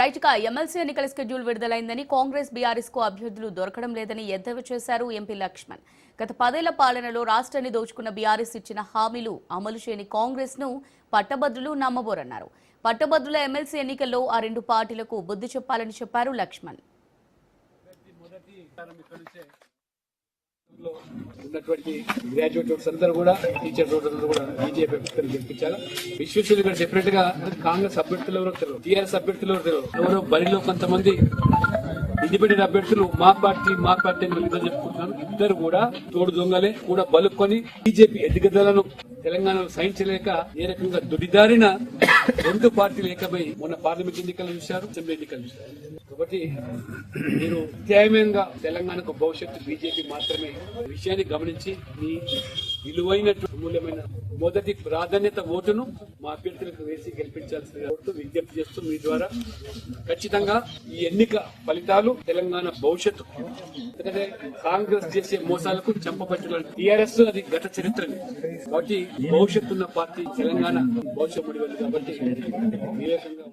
రైట్గా MLC ఎన్నికల schedule విడుదలైందని Congress BRS కు అభ్యర్థులు దొరకడం లేదని ఎద్దేవా చేశారు ఎంపీ లక్ష్మణ్. గత 10 ఏళ్ల పాలనలో రాష్ట్రాన్ని దోచుకున్న బీఆర్ఎస్ ఇచ్చిన హామీలు అమలు చేయని కాంగ్రెస్ ను పట్టభద్రులు నమ్మబోరన్నారు. పట్టభద్రుల ఎమ్మెల్సీ ఎన్నికల్లో ఆ రెండు పార్టీలకు బుద్ధి చెప్పాలని చెప్పారు లక్ష్మణ్. ఉన్నటువంటి గ్రాడ్యుయేట్స్ అందరూ కూడా టీచర్స్ అందరూ కూడా బీజేపీ అభ్యర్థులు గెలిపించారు. విశ్వేశ్వర డిఫరెంట్ గా కాంగ్రెస్ అభ్యర్థులు ఎవరో తెలియదు, టీఆర్ఎస్ అభ్యర్థులు ఎవరో బరిలో కొంతమంది ఇండిపెండెంట్ అభ్యర్థులు మా పార్టీ అని చెప్పుకుంటున్నారు. ఇద్దరు కూడా తోడు దొంగలే కూడా బలుక్కొని బీజేపీ ఎదుగుదలను తెలంగాణలో సహించలేక ఏ రకంగా దుడిదారిన రెండు పార్టీలు ఏకమై మొన్న పార్లమెంట్ ఎన్నికలు చూశారు, అసెంబ్లీ ఎన్నికలు చూశారు. కాబట్టి మీరు అత్యాయంగా తెలంగాణకు భవిష్యత్తు బీజేపీ మాత్రమే విషయాన్ని గమనించి మీ విలువైన మూల్యమైన మొదటి ప్రాధాన్యత ఓటును మా అభ్యర్థులకు వేసి గెలిపించాల్సిన విజ్ఞప్తి చేస్తూ మీ ద్వారా ఖచ్చితంగా ఈ ఎన్నిక ఫలితాలు తెలంగాణ భవిష్యత్తు, ఎందుకంటే కాంగ్రెస్ చేసే మోసాలకు చెంపపట్టుల టీఆర్ఎస్ అది గత చరిత్రని, కాబట్టి భవిష్యత్తున్న పార్టీ తెలంగాణ భవిష్యత్తు కాబట్టి వివేకంగా